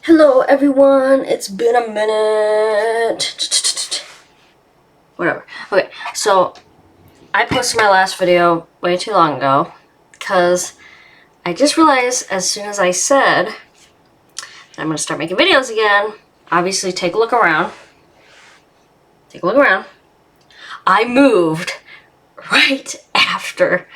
Hello everyone, it's been a minute. Whatever. Okay, so I posted my last video way too long ago because I just realized as soon as I said that I'm going to start making videos again, obviously take a look around. Take a look around. I moved right after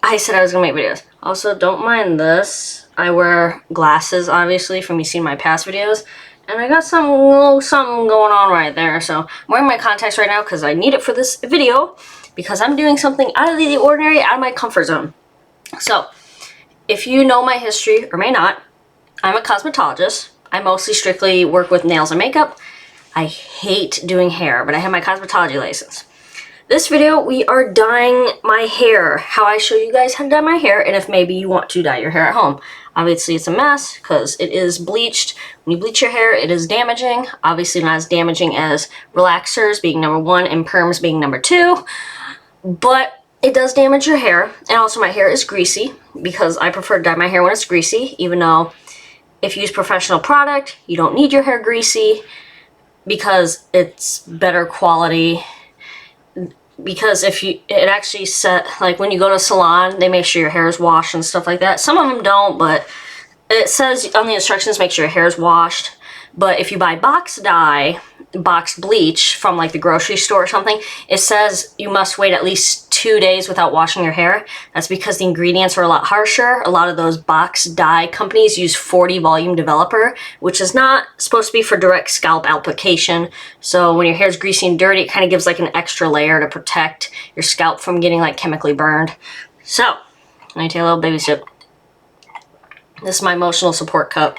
I said I was going to make videos. Also, don't mind this. I wear glasses, obviously, from you seeing my past videos. And I got some little something going on right there. So I'm wearing my contacts right now because I need it for this video. Because I'm doing something out of the ordinary, out of my comfort zone. So, if you know my history, or may not, I'm a cosmetologist. I mostly strictly work with nails and makeup. I hate doing hair, but I have my cosmetology license. This video, we are dyeing my hair. How I show you guys how to dye my hair, and if maybe you want to dye your hair at home. Obviously, it's a mess because it is bleached. When you bleach your hair, it is damaging. Obviously, not as damaging as relaxers being number 1 and perms being number 2. But it does damage your hair. And also, my hair is greasy because I prefer to dye my hair when it's greasy, even though if you use professional product, you don't need your hair greasy because it's better quality. Because if you, it actually set, like when you go to a salon, they make sure your hair is washed and stuff like that. Some of them don't, but it says on the instructions, make sure your hair is washed. But if you buy box dye, box bleach from like the grocery store or something, it says you must wait at least 2 days without washing your hair. That's because the ingredients are a lot harsher. A lot of those box dye companies use 40 volume developer, which is not supposed to be for direct scalp application. So when your hair is greasy and dirty, it kind of gives like an extra layer to protect your scalp from getting like chemically burned. So, let me take a little baby sip. This is my emotional support cup.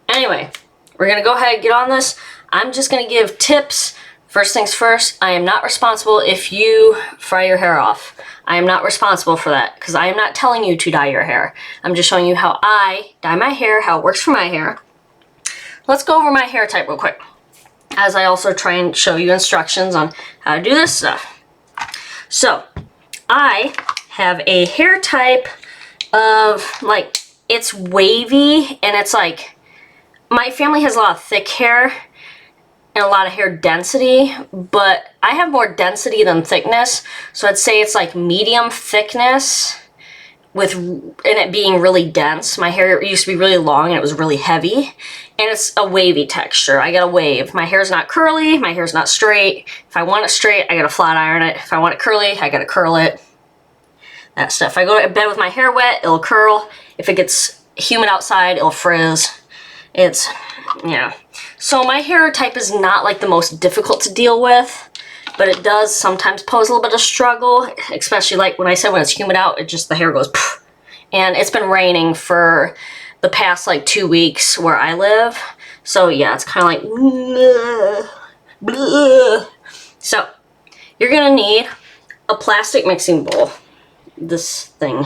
Anyway, we're going to go ahead and get on this. I'm just going to give tips. First things first, I am not responsible if you fry your hair off. I am not responsible for that because I am not telling you to dye your hair. I'm just showing you how I dye my hair, how it works for my hair. Let's go over my hair type real quick, as I also try and show you instructions on how to do this stuff. So, I have a hair type of, like, it's wavy and it's like, my family has a lot of thick hair and a lot of hair density, but I have more density than thickness, so I'd say it's like medium thickness with and it being really dense. My hair used to be really long and it was really heavy, and it's a wavy texture. I got a wave. My hair's not curly, my hair's not straight. If I want it straight, I gotta flat iron it. If I want it curly, I gotta curl it. That stuff. If I go to bed with my hair wet, it'll curl. If it gets humid outside, it'll frizz. It's, yeah. So my hair type is not like the most difficult to deal with, but it does sometimes pose a little bit of struggle, especially like when I said when it's humid out, it just, the hair goes poof. And it's been raining for the past like 2 weeks where I live. So yeah, it's kind of like, bleh, bleh. So you're gonna need a plastic mixing bowl. This thing.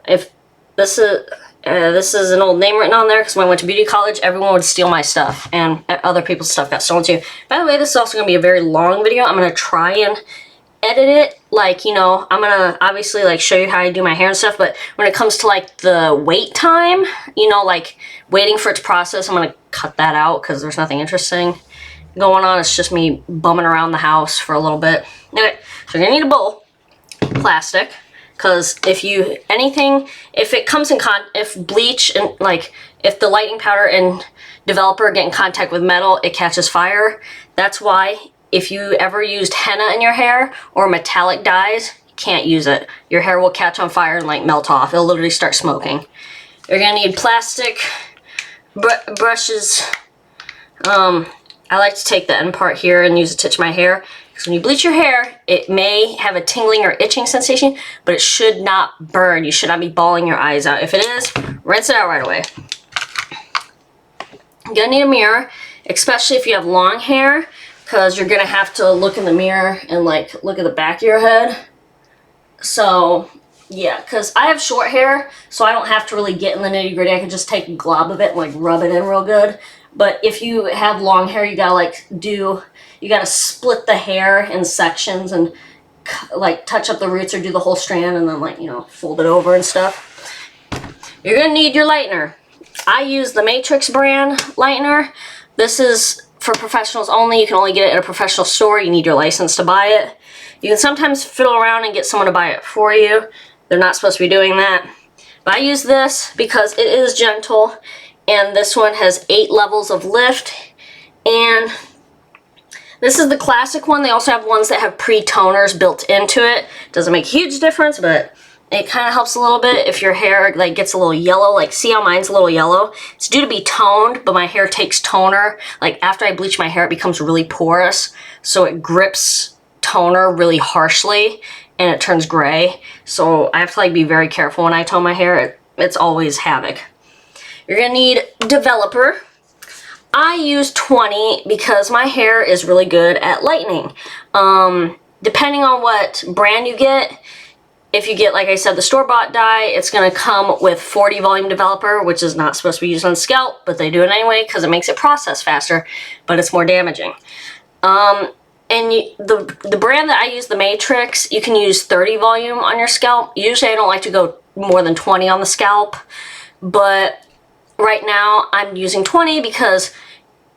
If this is an old name written on there because when I went to beauty college, everyone would steal my stuff and other people's stuff got stolen too. By the way, this is also going to be a very long video. I'm going to try and edit it. Like, you know, I'm going to obviously like show you how I do my hair and stuff, but when it comes to like the wait time, you know, like waiting for it to process, I'm going to cut that out because there's nothing interesting going on. It's just me bumming around the house for a little bit. Okay, so you're going to need a bowl, plastic. Because if you, if it comes in if bleach and like, if the lighting powder and developer get in contact with metal, it catches fire. That's why if you ever used henna in your hair or metallic dyes, you can't use it. Your hair will catch on fire and like melt off. It'll literally start smoking. You're gonna need plastic brushes. I like to take the end part here and use it to touch my hair. Because when you bleach your hair, it may have a tingling or itching sensation, but it should not burn. You should not be bawling your eyes out. If it is, rinse it out right away. You're going to need a mirror, especially if you have long hair, because you're going to have to look in the mirror and like look at the back of your head. So, yeah, because I have short hair, so I don't have to really get in the nitty gritty. I can just take a glob of it and like rub it in real good. But if you have long hair, you gotta like you gotta split the hair in sections and like touch up the roots or do the whole strand and then like, you know, fold it over and stuff. You're gonna need your lightener. I use the Matrix brand lightener. This is for professionals only. You can only get it at a professional store. You need your license to buy it. You can sometimes fiddle around and get someone to buy it for you. They're not supposed to be doing that. But I use this because it is gentle, and this one has 8 levels of lift, and this is the classic one. They also have ones that have pre-toners built into it. Doesn't make a huge difference, but it kind of helps a little bit if your hair like gets a little yellow. Like, see how mine's a little yellow? It's due to be toned, but my hair takes toner. Like, after I bleach my hair, it becomes really porous, so it grips toner really harshly, and it turns gray. So I have to like be very careful when I tone my hair. It's always havoc. You're gonna need developer. I use 20 because my hair is really good at lightening. Depending on what brand you get, if you get, like I said, the store-bought dye, it's gonna come with 40 volume developer, which is not supposed to be used on the scalp, but they do it anyway because it makes it process faster, but it's more damaging. And the brand that I use, the Matrix, you can use 30 volume on your scalp. Usually I don't like to go more than 20 on the scalp, but right now I'm using 20 because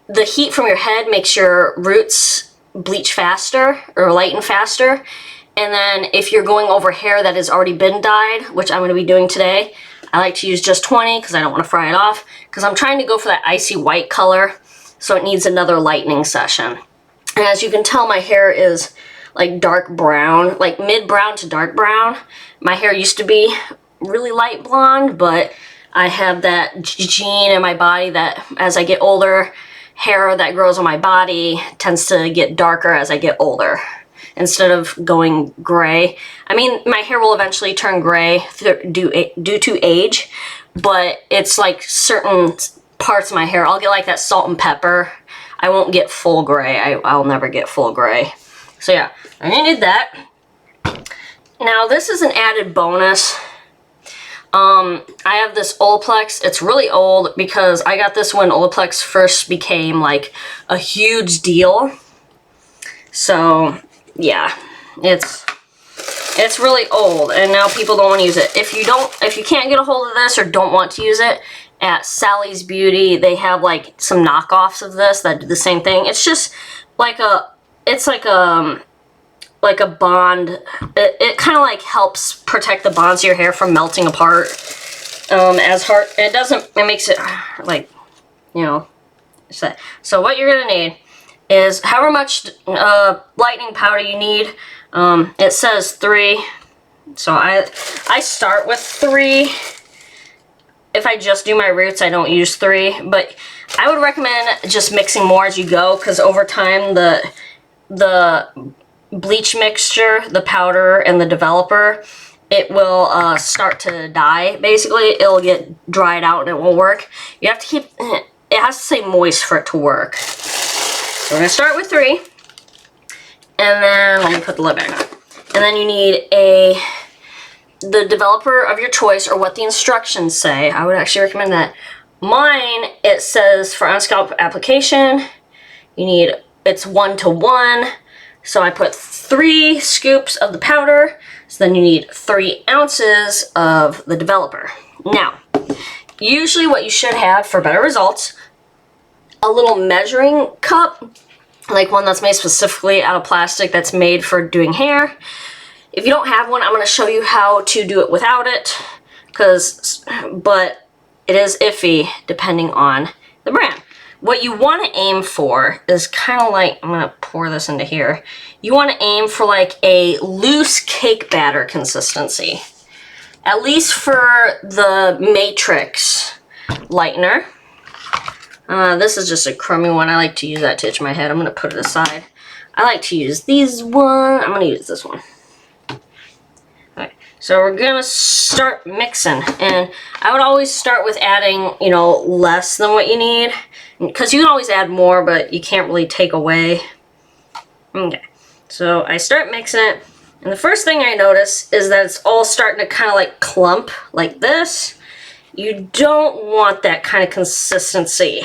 the heat from your head makes your roots bleach faster or lighten faster. And then if you're going over hair that has already been dyed, which I'm going to be doing today, I like to use just 20 because I don't want to fry it off, because I'm trying to go for that icy white color, so it needs another lightening session. And as you can tell, my hair is like dark brown, like mid-brown to dark brown. My hair used to be really light blonde, but I have that gene in my body that as I get older, hair that grows on my body tends to get darker as I get older instead of going gray. I mean, my hair will eventually turn gray due to age, but it's like certain parts of my hair. I'll get like that salt and pepper. I won't get full gray. I'll never get full gray. So yeah, I'm gonna need that. Now this is an added bonus. I have this Olaplex. It's really old because I got this when Olaplex first became like a huge deal. So yeah, it's really old, and now people don't want to use it. If you can't get a hold of this or don't want to use it, at Sally's Beauty they have like some knockoffs of this that do the same thing. It's just like it's like a bond. It kind of like helps protect the bonds of your hair from melting apart as hard. It makes it like, you know. So what you're gonna need is however much lightening powder you need. It says 3, so I start with 3. If I just do my roots, I don't use 3, but I would recommend just mixing more as you go, because over time the bleach mixture, the powder, and the developer, it will start to die. Basically, it'll get dried out and it won't work. You have to keep it has to stay moist for it to work. So we're gonna start with 3, and then let me put the lid back on. And then you need the developer of your choice, or what the instructions say. I would actually recommend that. Mine, it says for on scalp application, it's 1:1. So I put 3 scoops of the powder. So then you need 3 ounces of the developer. Now, usually what you should have for better results, a little measuring cup, like one that's made specifically out of plastic that's made for doing hair. If you don't have one, I'm going to show you how to do it without it, but it is iffy depending on the brand. What you want to aim for is kind of like, I'm going to pour this into here. You want to aim for like a loose cake batter consistency, at least for the Matrix lightener. This is just a crummy one. I like to use that to itch my head. I'm going to put it aside. I like to use these one. I'm going to use this one. So we're gonna start mixing, and I would always start with adding, you know, less than what you need, because you can always add more, but you can't really take away. Okay, so I start mixing it, and the first thing I notice is that it's all starting to kind of like clump like this. You don't want that kind of consistency.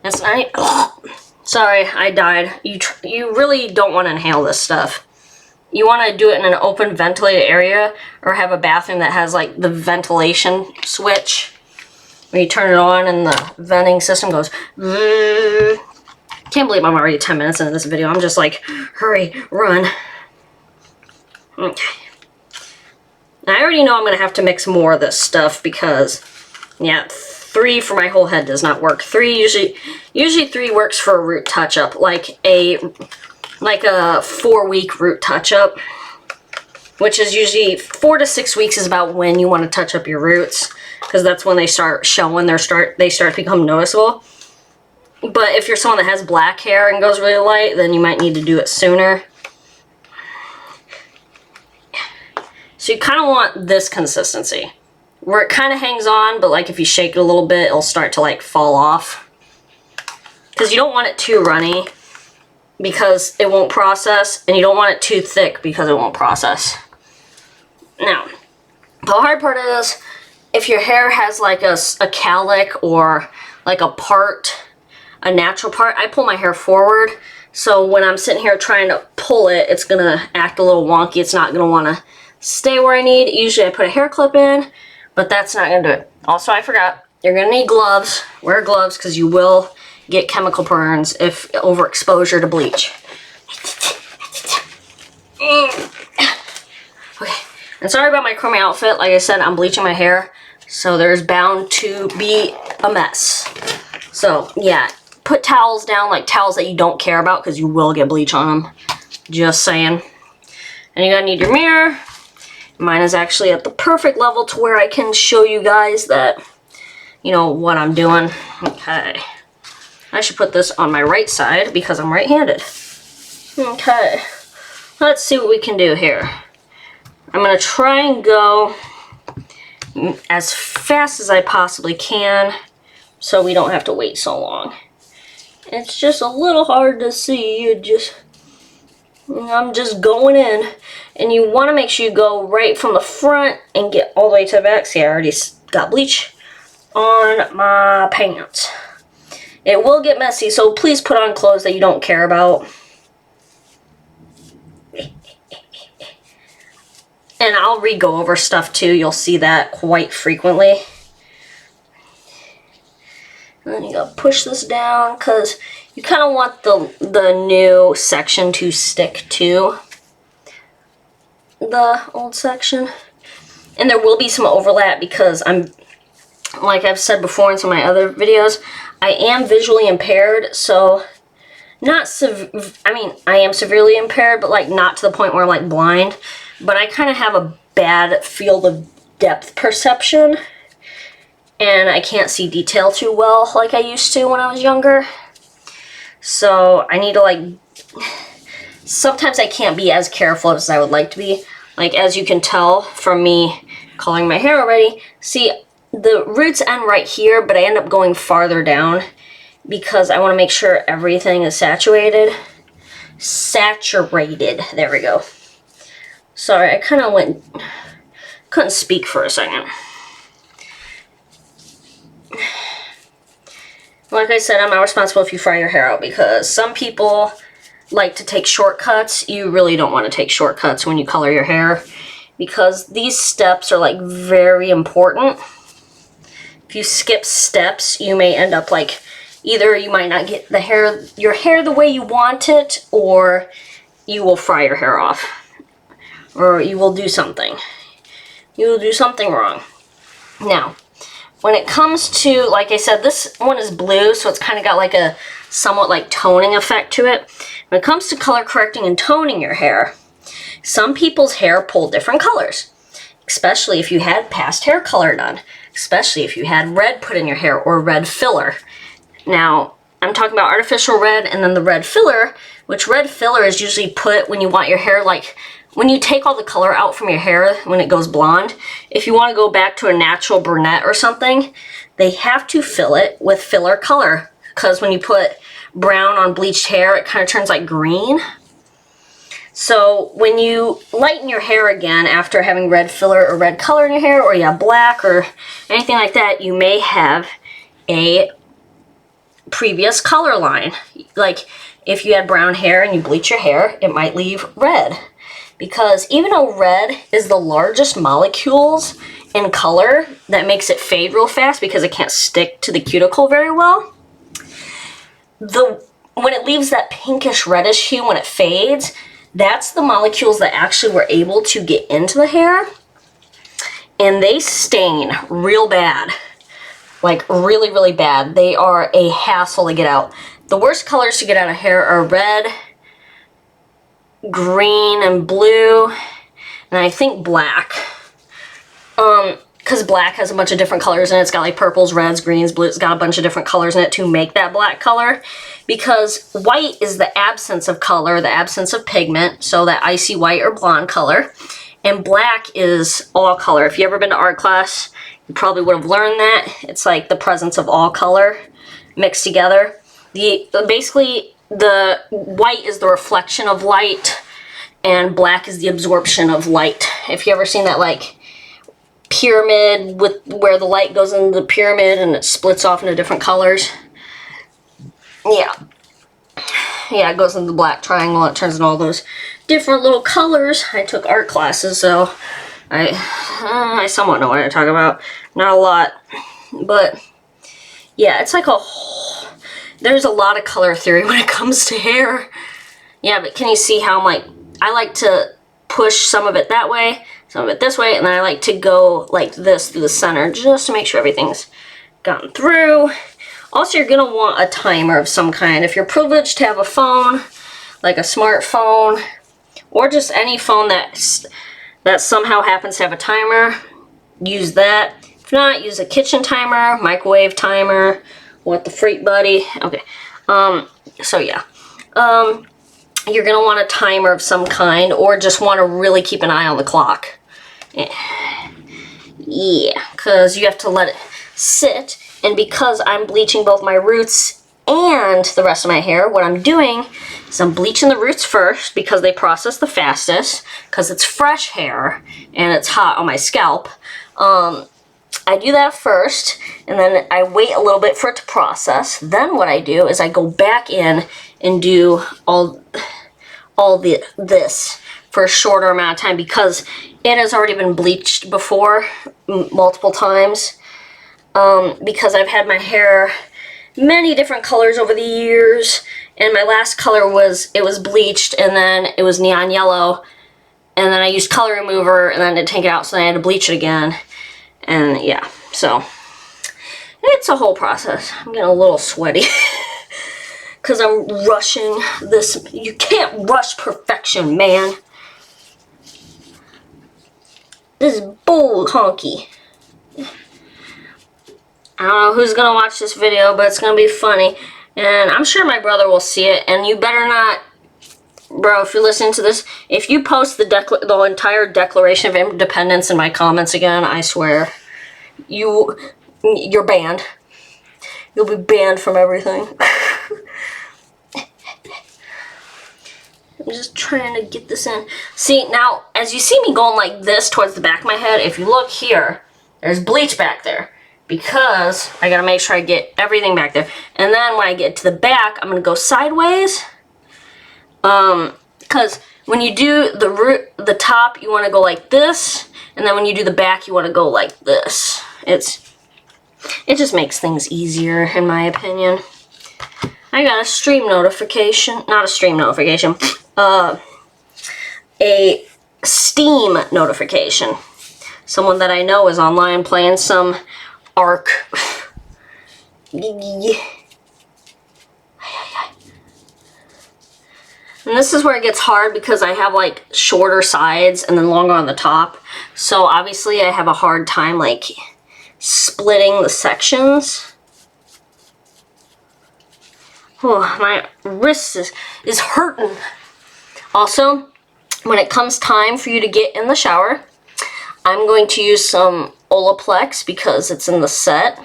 That's not. Oh, sorry, I died. You really don't want to inhale this stuff. You want to do it in an open ventilated area, or have a bathroom that has like the ventilation switch. when you turn it on and the venting system goes. Can't believe I'm already 10 minutes into this video. I'm just like, hurry, run. Okay. Now, I already know I'm going to have to mix more of this stuff because, yeah, 3 for my whole head does not work. 3 usually 3 works for a root touch-up, like a 4-week root touch-up, which is usually 4 to 6 weeks is about when you want to touch up your roots, because that's when they start showing, they start to become noticeable. But if you're someone that has black hair and goes really light, then you might need to do it sooner. So you kind of want this consistency, where it kind of hangs on, but like if you shake it a little bit, it'll start to like fall off. Because you don't want it too runny, because it won't process, and you don't want it too thick because it won't process. Now, the hard part is, if your hair has like a cowlick or like a natural part, I pull my hair forward, so when I'm sitting here trying to pull it, it's gonna act a little wonky. It's not gonna wanna stay where I need. Usually I put a hair clip in, but that's not gonna do it. Also, I forgot, you're gonna need gloves. Wear gloves because you will get chemical burns if overexposure to bleach. Okay, and sorry about my crummy outfit. Like I said, I'm bleaching my hair, so there's bound to be a mess. So yeah, put towels down, like towels that you don't care about, because you will get bleach on them. Just saying. And you're gonna need your mirror. Mine is actually at the perfect level to where I can show you guys that, you know, what I'm doing. Okay. I should put this on my right side because I'm right-handed. Okay. Let's see what we can do here. I'm gonna try and go as fast as I possibly can so we don't have to wait so long. It's just a little hard to see. I'm just going in, and you want to make sure you go right from the front and get all the way to the back. See, I already got bleach on my pants. It will get messy, so please put on clothes that you don't care about. And I'll re-go over stuff too. You'll see that quite frequently. And then you gotta push this down because you kind of want the new section to stick to the old section. And there will be some overlap because I'm, like I've said before in some of my other videos, I am visually impaired, so I am severely impaired, but like not to the point where I'm like blind, but I kind of have a bad field of depth perception, and I can't see detail too well like I used to when I was younger. So I need to like, sometimes I can't be as careful as I would like to be. Like, as you can tell from me coloring my hair already, see, the roots end right here, but I end up going farther down because I want to make sure everything is saturated. There we go. Sorry, I kind of couldn't speak for a second. Like I said, I'm not responsible if you fry your hair out, because some people like to take shortcuts. You really don't want to take shortcuts when you color your hair, because these steps are like very important. If you skip steps, you may end up like, either you might not get your hair the way you want it, or you will fry your hair off, or you will do something. You will do something wrong. Now, when it comes to, like I said, this one is blue, so it's kind of got like a somewhat like toning effect to it. When it comes to color correcting and toning your hair, some people's hair pull different colors, especially if you had past hair color done, especially if you had red put in your hair or red filler. Now, I'm talking about artificial red and then the red filler, which red filler is usually put when you want your hair, like when you take all the color out from your hair when it goes blonde. If you want to go back to a natural brunette or something, they have to fill it with filler color, because when you put brown on bleached hair, it kind of turns like green. So when you lighten your hair again after having red filler or red color in your hair, or you have black or anything like that, you may have a previous color line. Like if you had brown hair and you bleach your hair, it might leave red. Because even though red is the largest molecules in color that makes it fade real fast because it can't stick to the cuticle very well. When it leaves that pinkish reddish hue when it fades, that's the molecules that actually were able to get into the hair, and they stain real bad. Like really, really bad. They are a hassle to get out. The worst colors to get out of hair are red, green, and blue, and I think black. Because black has a bunch of different colors in it. It's got like purples, reds, greens, blues. It's got a bunch of different colors in it to make that black color. Because white is the absence of color, the absence of pigment, so that icy white or blonde color. And black is all color. If you've ever been to art class, you probably would have learned that. It's like the presence of all color mixed together. Basically, the white is the reflection of light, and black is the absorption of light. If you ever seen that like pyramid with where the light goes into the pyramid and it splits off into different colors. Yeah, it goes into the black triangle. It turns into all those different little colors. I took art classes, so I somewhat know what I talk about. Not a lot, but yeah, it's like there's a lot of color theory when it comes to hair. Yeah, but can you see how I like to push some of it that way, some of it this way, and then I like to go like this through the center just to make sure everything's gotten through. Also, you're gonna want a timer of some kind. If you're privileged to have a phone, like a smartphone, or just any phone that somehow happens to have a timer, use that. If not, use a kitchen timer, microwave timer, what the freak buddy. Okay, so yeah. You're gonna want a timer of some kind, or just want to really keep an eye on the clock. Yeah, because you have to let it sit, and because I'm bleaching both my roots and the rest of my hair, what I'm doing is I'm bleaching the roots first because they process the fastest, because it's fresh hair and it's hot on my scalp. I do that first, and then I wait a little bit for it to process. Then what I do is I go back in and do this for a shorter amount of time because it has already been bleached before multiple times. Because I've had my hair many different colors over the years, and my last color was bleached, and then it was neon yellow, and then I used color remover, and then I didn't take it out, so then I had to bleach it again. And yeah, so it's a whole process. I'm getting a little sweaty because I'm rushing this. You can't rush perfection, man. This is bull honky. I don't know who's gonna watch this video, but it's gonna be funny, and I'm sure my brother will see it. And you better not, bro, if you're listening to this, if you post the entire Declaration of Independence in my comments again, I swear, you're banned. You'll be banned from everything. I'm just trying to get this in. See, now, as you see me going like this towards the back of my head, if you look here, there's bleach back there. Because I gotta make sure I get everything back there. And then when I get to the back, I'm gonna go sideways. Because when you do the top, you wanna go like this. And then when you do the back, you wanna go like this. It just makes things easier, in my opinion. I got a stream notification, not a stream notification, a Steam notification. Someone that I know is online playing some Arc. And this is where it gets hard because I have like shorter sides and then longer on the top. So obviously I have a hard time like splitting the sections. Oh, my wrist is hurting. Also, when it comes time for you to get in the shower, I'm going to use some Olaplex because it's in the set,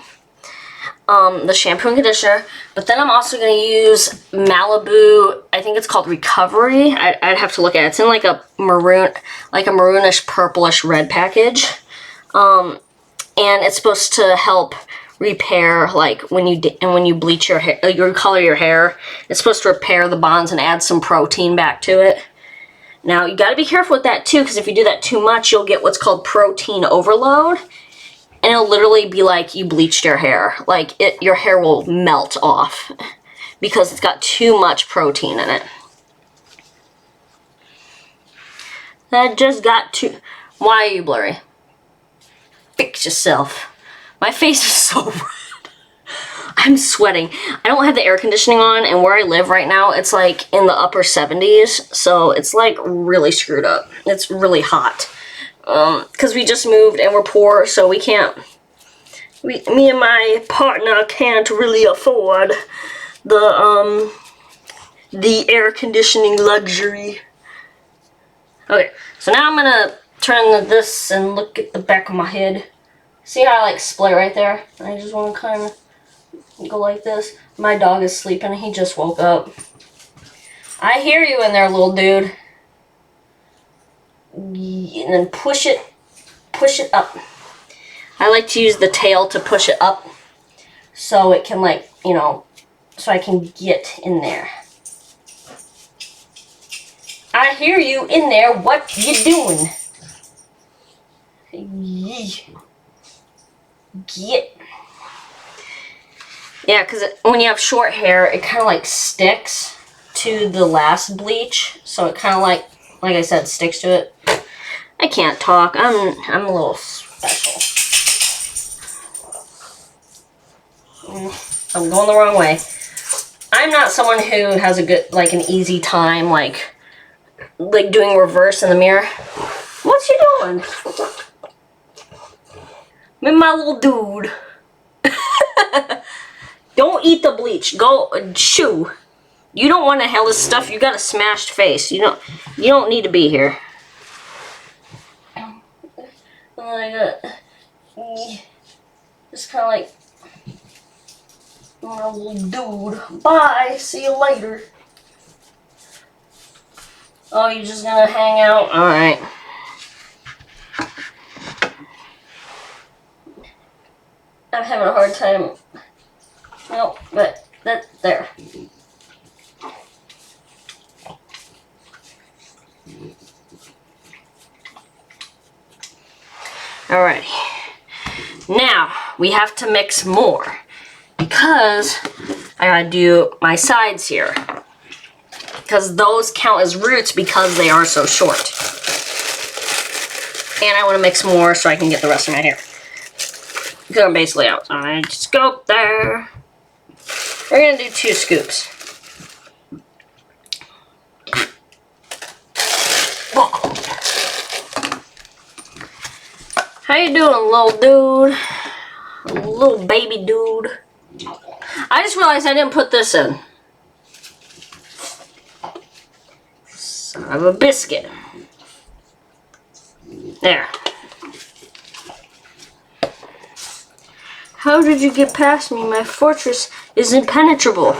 the shampoo and conditioner, but then I'm also going to use Malibu, I think it's called Recovery. I'd have to look at it. It's in like a maroon, like a maroonish purplish red package, and it's supposed to help repair, like when you bleach your hair, you color your hair, it's supposed to repair the bonds and add some protein back to it. Now, you got to be careful with that too, because if you do that too much, you'll get what's called protein overload. And it'll literally be like you bleached your hair. Like, your hair will melt off because it's got too much protein in it. That just got too... Why are you blurry? Fix yourself. My face is so red. I'm sweating. I don't have the air conditioning on, and where I live right now, it's like in the upper 70s, so it's like really screwed up. It's really hot. Because we just moved and we're poor, so we can't... Me and my partner can't really afford the air conditioning luxury. Okay, so now I'm gonna turn this and look at the back of my head. See how I like split right there? I just want to kind of go like this. My dog is sleeping. He just woke up. I hear you in there, little dude. And then push it up. I like to use the tail to push it up so it can, like, you know, so I can get in there. I hear you in there. What you doing? Get. Yeah, because when you have short hair, it kind of like sticks to the last bleach. So it kind of like I said, sticks to it. I can't talk. I'm a little special. I'm going the wrong way. I'm not someone who has a good, like, an easy time, like doing reverse in the mirror. What's you doing? Me and my little dude. Don't eat the bleach. Go shoo. You don't want to have this stuff. You got a smashed face. You don't need to be here. Just kind of like my little dude. Bye. See you later. Oh, you're just gonna hang out? Alright. I'm having a hard time. No, but that's there. Alrighty. Now, we have to mix more because I gotta do my sides here. Because those count as roots because they are so short. And I want to mix more so I can get the rest of my hair. Because I'm basically outside. Scoop there. We're going to do 2 scoops. How you doing, little dude? Little baby dude. I just realized I didn't put this in. Son of a biscuit. There. How did you get past me? My fortress is impenetrable.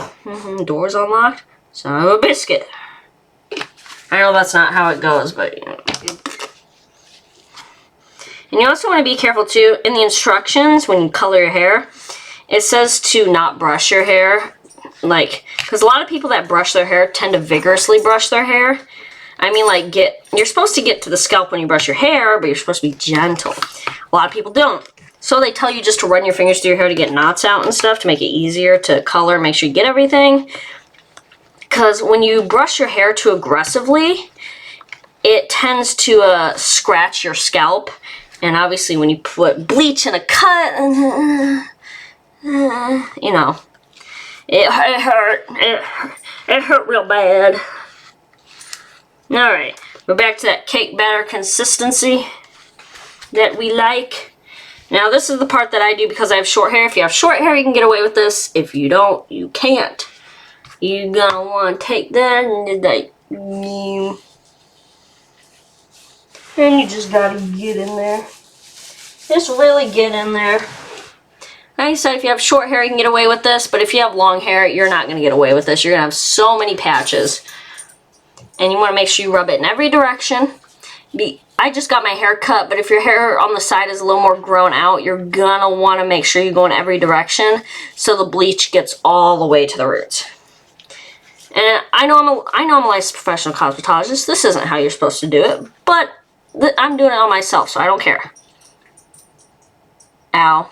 Doors unlocked. Son of a biscuit. I know that's not how it goes, but you know. And you also want to be careful too, in the instructions when you color your hair, it says to not brush your hair. Like, because a lot of people that brush their hair tend to vigorously brush their hair. I mean, like, you're supposed to get to the scalp when you brush your hair, but you're supposed to be gentle. A lot of people don't. So they tell you just to run your fingers through your hair to get knots out and stuff, to make it easier to color, make sure you get everything. Because when you brush your hair too aggressively, it tends to scratch your scalp. And obviously when you put bleach in a cut, you know, it hurt. It hurt real bad. Alright, we're back to that cake batter consistency that we like. Now this is the part that I do because I have short hair. If you have short hair, you can get away with this. If you don't, you can't. You're gonna want to take that and like, and you just gotta get in there. Just really get in there. Like I said, if you have short hair, you can get away with this. But if you have long hair, you're not gonna get away with this. You're gonna have so many patches. And you want to make sure you rub it in every direction. I just got my hair cut, but if your hair on the side is a little more grown out, you're going to want to make sure you go in every direction so the bleach gets all the way to the roots. And I know I'm a licensed professional cosmetologist. This isn't how you're supposed to do it, but I'm doing it on myself, so I don't care. Ow.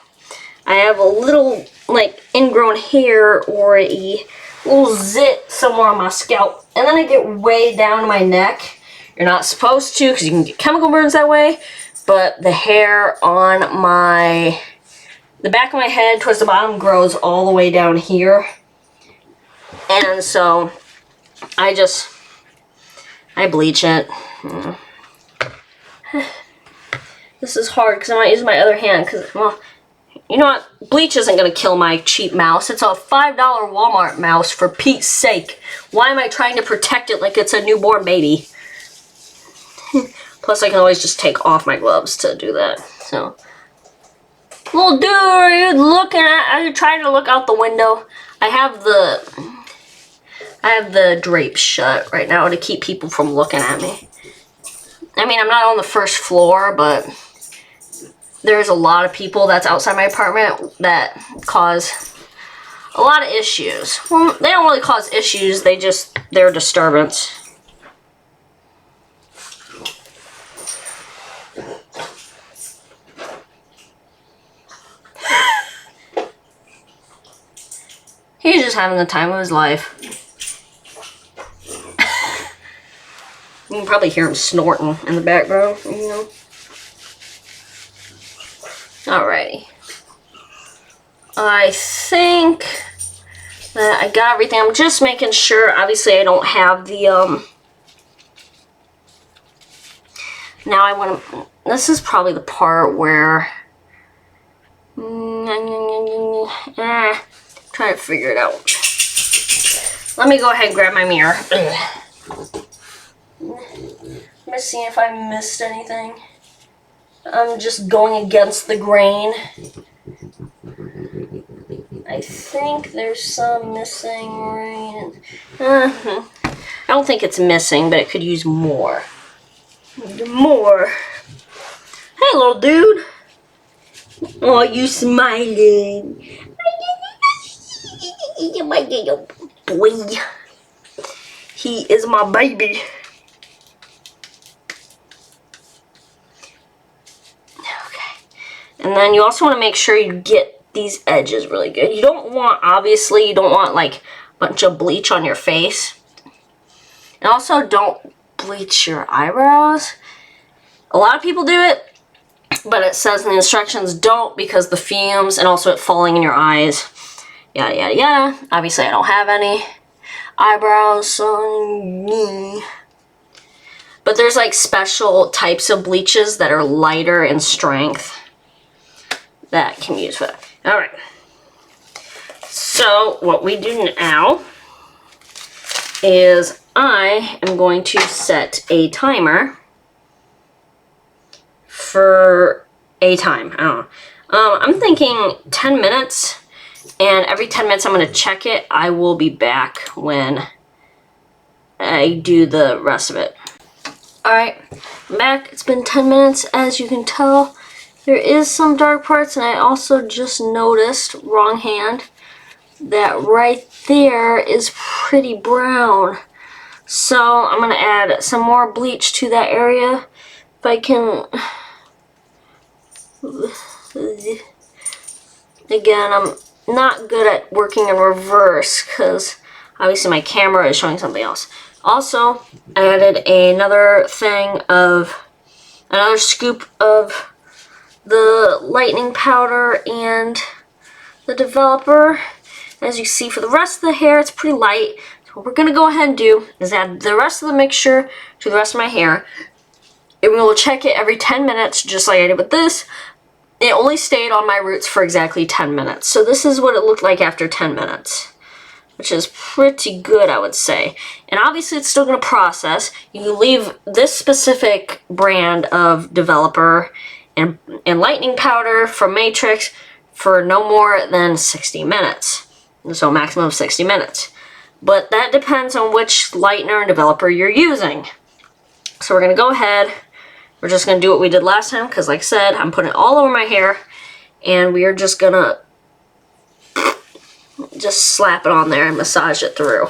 I have a little, like, ingrown hair or a little zit somewhere on my scalp, and then I get way down to my neck. You're not supposed to, because you can get chemical burns that way, but the hair on the back of my head towards the bottom grows all the way down here. And so I bleach it. This is hard because I might use my other hand because, well, you know what? Bleach isn't going to kill my cheap mouse. It's a $5 Walmart mouse, for Pete's sake. Why am I trying to protect it like it's a newborn baby? Plus, I can always just take off my gloves to do that. So, little dude, are you trying to look out the window? I have the drapes shut right now to keep people from looking at me. I mean, I'm not on the first floor, but there's a lot of people that's outside my apartment that cause a lot of issues. Well, they don't really cause issues, they're a disturbance. He's just having the time of his life. You can probably hear him snorting in the background, you know. Alrighty. I think that I got everything. I'm just making sure, obviously I don't have the, now I want to, this is probably the part where, trying to figure it out. Let me go ahead and grab my mirror. Let me see if I missed anything. I'm just going against the grain. I think there's some missing right. I don't think it's missing, but it could use more. More. Hey, little dude. Oh, you smiling. My little boy. He is my baby. And then you also want to make sure you get these edges really good. You don't want, obviously, you don't want like a bunch of bleach on your face. And also don't bleach your eyebrows. A lot of people do it, but it says in the instructions don't, because the fumes and also it falling in your eyes. Yada, yada, yada. Obviously, I don't have any eyebrows, so... But there's like special types of bleaches that are lighter in strength that can use for that. Alright. So what we do now is I am going to set a timer for a time. I don't know. I'm thinking 10 minutes, and every 10 minutes I'm going to check it. I will be back when I do the rest of it. Alright, I'm back. It's been 10 minutes. As you can tell, there is some dark parts, and I also just noticed, wrong hand, that right there is pretty brown. So I'm going to add some more bleach to that area. If I can... Again, I'm not good at working in reverse because obviously my camera is showing something else. Also, I added another scoop of the lightening powder and the developer. As you see, for the rest of the hair, it's pretty light. So what we're going to go ahead and do is add the rest of the mixture to the rest of my hair. And we will check it every 10 minutes, just like I did with this. It only stayed on my roots for exactly 10 minutes. So this is what it looked like after 10 minutes. Which is pretty good, I would say. And obviously it's still going to process. You can leave this specific brand of developer and lightening powder from Matrix for no more than 60 minutes. So maximum of 60 minutes. But that depends on which lightener and developer you're using. So we're going to go ahead. We're just going to do what we did last time, because like I said, I'm putting it all over my hair. And we are just going to just slap it on there and massage it through.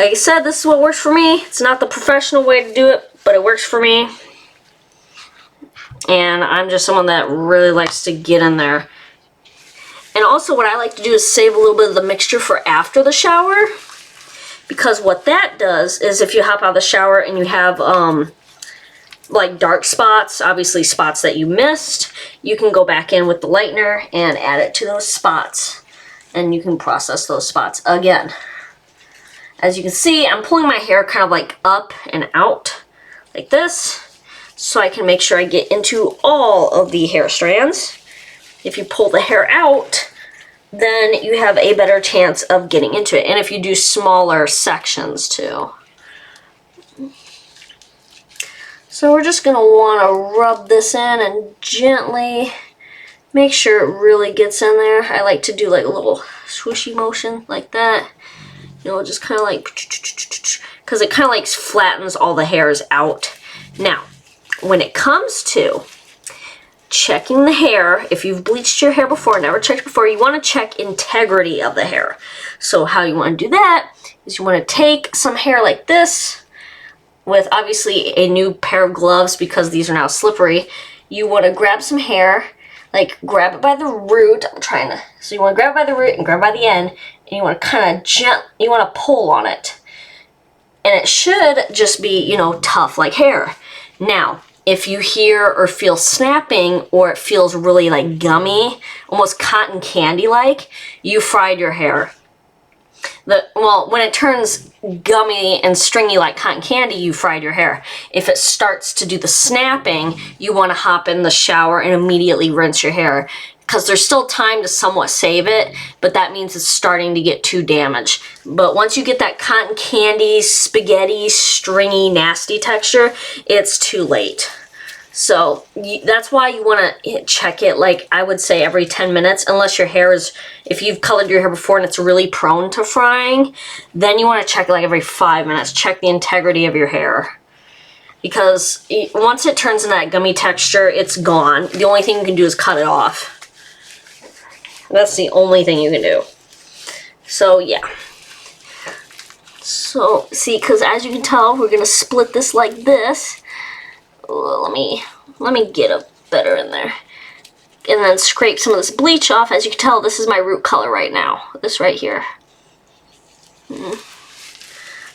Like I said, this is what works for me. It's not the professional way to do it, but it works for me. And I'm just someone that really likes to get in there. And also what I like to do is save a little bit of the mixture for after the shower. Because what that does is if you hop out of the shower and you have like dark spots, obviously spots that you missed, you can go back in with the lightener and add it to those spots. And you can process those spots again. As you can see, I'm pulling my hair kind of like up and out like this, so I can make sure I get into all of the hair strands. If you pull the hair out, then you have a better chance of getting into it. And if you do smaller sections too. So we're just gonna wanna rub this in and gently make sure it really gets in there. I like to do like a little swooshy motion like that. You know, just kind of like, because it kind of like flattens all the hairs out. Now, when it comes to checking the hair, if you've bleached your hair before, never checked before, you want to check integrity of the hair. So how you want to do that is you want to take some hair like this with obviously a new pair of gloves because these are now slippery. You want to grab some hair, like grab it by the root. So you want to grab it by the root and grab it by the end, and you want to kind of you want to pull on it. And it should just be, you know, tough like hair. Now, if you hear or feel snapping or it feels really like gummy, almost cotton candy like, you fried your hair. Well, when it turns gummy and stringy like cotton candy, you fried your hair. If it starts to do the snapping, you want to hop in the shower and immediately rinse your hair. Because there's still time to somewhat save it, but that means it's starting to get too damaged. But once you get that cotton candy, spaghetti, stringy, nasty texture, it's too late. So that's why you want to check it, like I would say every 10 minutes, unless your hair is, if you've colored your hair before and it's really prone to frying, then you want to check it like every 5 minutes. Check the integrity of your hair. Because once it turns in that gummy texture, it's gone. The only thing you can do is cut it off. That's the only thing you can do. So yeah. So see, because as you can tell, we're gonna split this like this. Let me get it better in there, and then scrape some of this bleach off. As you can tell, this is my root color right now. This right here.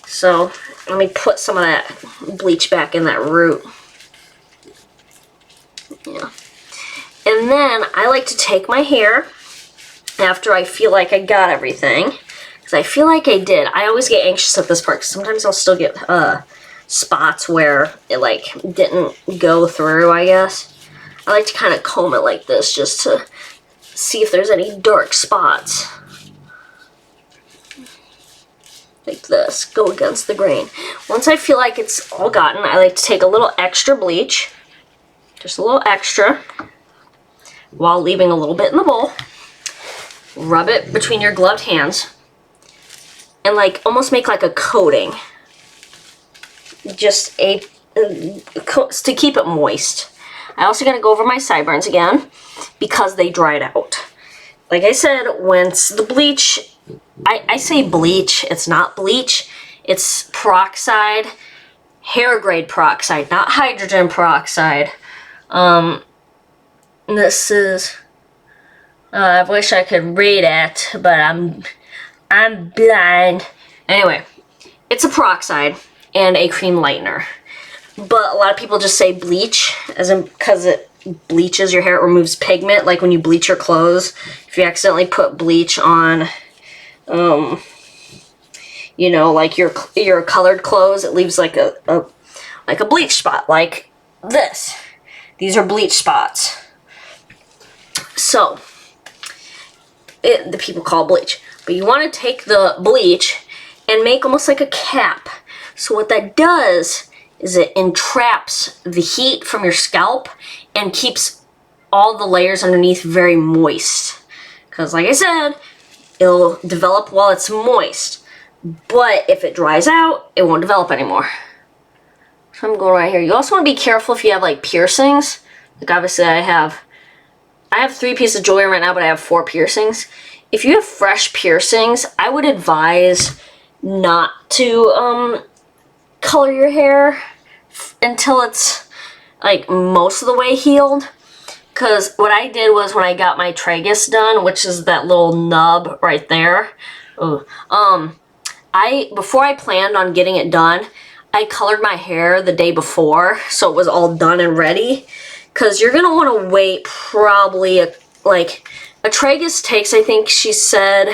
So let me put some of that bleach back in that root. Yeah. And then I like to take my hair after I feel like I got everything, because I feel like I did. I always get anxious at this part, because sometimes I'll still get spots where it like didn't go through, I guess. I like to kind of comb it like this just to see if there's any dark spots. Like this, go against the grain. Once I feel like it's all gotten, I like to take a little extra bleach, just a little extra, while leaving a little bit in the bowl. Rub it between your gloved hands and like almost make like a coating. Just to keep it moist. I also gotta go over my sideburns again because they dried out. Like I said, once the bleach, I say bleach, it's not bleach, it's peroxide, hair grade peroxide, not hydrogen peroxide. This is, I wish I could read it, but I'm blind. Anyway, it's a peroxide and a cream lightener. But a lot of people just say bleach, as in because it bleaches your hair, it removes pigment, like when you bleach your clothes. If you accidentally put bleach on, you know, like your colored clothes, it leaves like a bleach spot, like this. These are bleach spots. So, the people call bleach. But you want to take the bleach and make almost like a cap. So what that does is it entraps the heat from your scalp and keeps all the layers underneath very moist. Because like I said, it'll develop while it's moist. But if it dries out, it won't develop anymore. So I'm going right here. You also want to be careful if you have like piercings. Like obviously I have 3 pieces of jewelry right now, but I have 4 piercings. If you have fresh piercings, I would advise not to color your hair until it's like most of the way healed. Because what I did was when I got my tragus done, which is that little nub right there, before I planned on getting it done, I colored my hair the day before, so it was all done and ready. Because you're gonna want to wait probably a tragus takes, I think she said,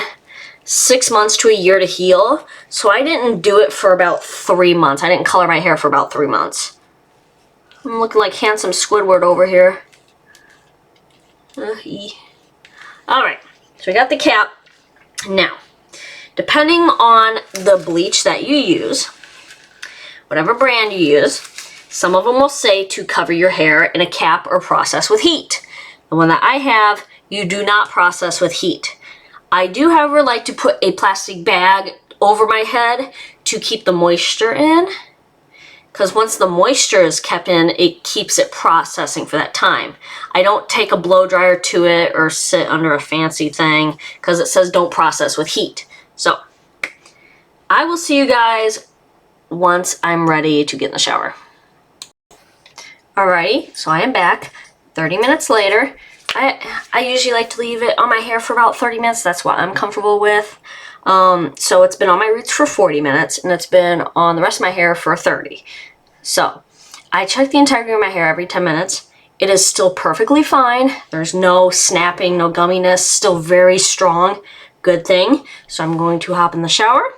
6 months to a year to heal. So I didn't do it for about 3 months. I didn't color my hair for about 3 months. I'm looking like handsome Squidward over here. Alright, so we got the cap. Now, depending on the bleach that you use, whatever brand you use, some of them will say to cover your hair in a cap or process with heat. The one that I have, you do not process with heat. I do, however, like to put a plastic bag over my head to keep the moisture in. Because once the moisture is kept in, it keeps it processing for that time. I don't take a blow dryer to it or sit under a fancy thing because it says don't process with heat. So, I will see you guys once I'm ready to get in the shower. Alrighty, so I am back 30 minutes later. I usually like to leave it on my hair for about 30 minutes. That's what I'm comfortable with. So it's been on my roots for 40 minutes, and it's been on the rest of my hair for 30. So I check the integrity of my hair every 10 minutes. It is still perfectly fine. There's no snapping, no gumminess, still very strong. Good thing. So I'm going to hop in the shower.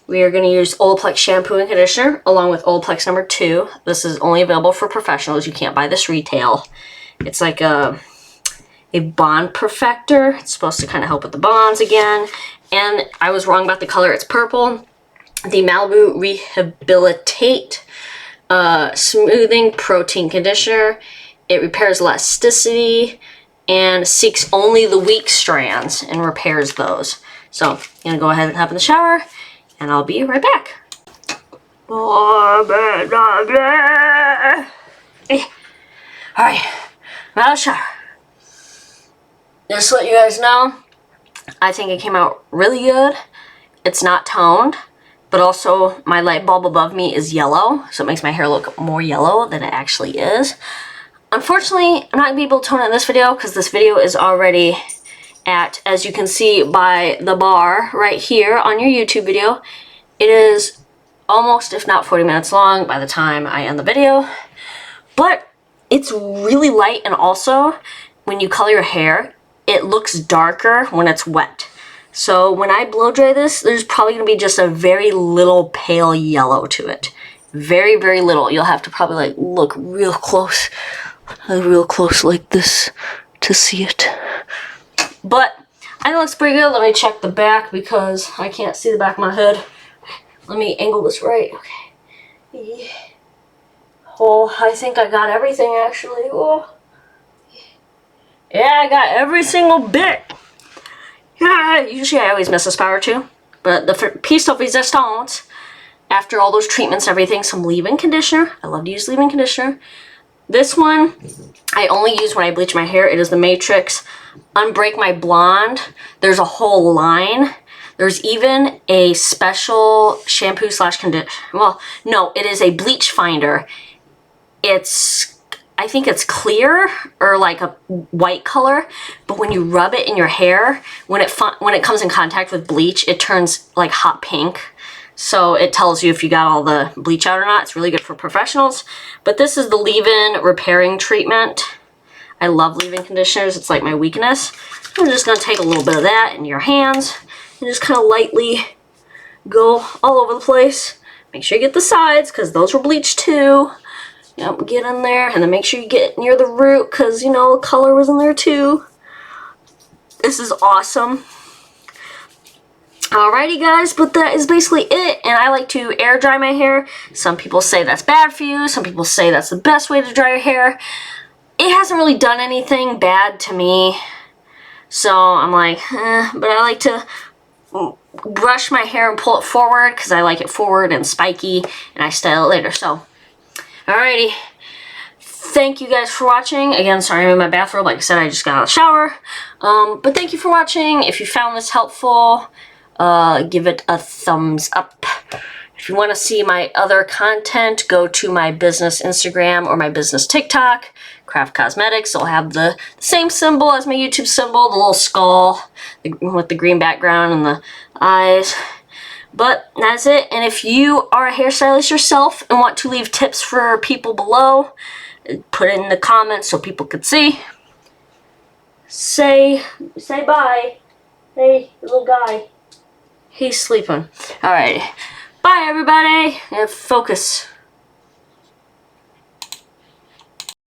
We are going to use Olaplex shampoo and conditioner along with Olaplex number 2. This is only available for professionals. You can't buy this retail. It's like a bond perfector. It's supposed to kind of help with the bonds again. And I was wrong about the color. It's purple. The Malibu Rehabilitate Smoothing Protein Conditioner. It repairs elasticity and seeks only the weak strands and repairs those. So I'm going to go ahead and hop in the shower, and I'll be right back. Alright, I'm out of the shower. Just to let you guys know, I think it came out really good. It's not toned, but also my light bulb above me is yellow, so it makes my hair look more yellow than it actually is. Unfortunately, I'm not going to be able to tone it in this video because this video is already at, as you can see by the bar right here on your YouTube video, it is almost, if not 40 minutes long by the time I end the video. But it's really light, and also when you color your hair, it looks darker when it's wet. So when I blow dry this, there's probably going to be just a very little pale yellow to it. Very, very little. You'll have to probably like look real close like this to see it. But I think it looks pretty good. Let me check the back because I can't see the back of my head. Let me angle this right. Okay. Oh, I think I got everything actually. Oh. Yeah, I got every single bit. Yeah, usually I always miss a spot or two. But the piece de resistance, after all those treatments and everything, some leave-in conditioner. I love to use leave-in conditioner. This one, I only use when I bleach my hair. It is the Matrix Unbreak My Blonde. There's a whole line. There's even a special shampoo slash conditioner. Well, no, it is a bleach finder. I think it's clear or like a white color, but when you rub it in your hair, when it comes in contact with bleach, it turns like hot pink. So it tells you if you got all the bleach out or not. It's really good for professionals. But this is the leave-in repairing treatment. I love leave-in conditioners. It's like my weakness. I'm just going to take a little bit of that in your hands and just kind of lightly go all over the place. Make sure you get the sides because those were bleached too. Yep, get in there, and then make sure you get near the root, because, you know, the color was in there too. This is awesome. Alrighty, guys, but that is basically it, and I like to air dry my hair. Some people say that's bad for you. Some people say that's the best way to dry your hair. It hasn't really done anything bad to me, so I'm like, but I like to brush my hair and pull it forward, because I like it forward and spiky, and I style it later, so... Alrighty, thank you guys for watching. Again, sorry I'm in my bathrobe. Like I said, I just got out of the shower. But thank you for watching. If you found this helpful, give it a thumbs up. If you want to see my other content, go to my business Instagram or my business TikTok, Craft Cosmetics. It'll have the same symbol as my YouTube symbol, the little skull with the green background and the eyes. But that's it. And if you are a hairstylist yourself and want to leave tips for people below, put it in the comments so people could see. Say bye. Hey, little guy. He's sleeping. Alright. Bye, everybody. Focus.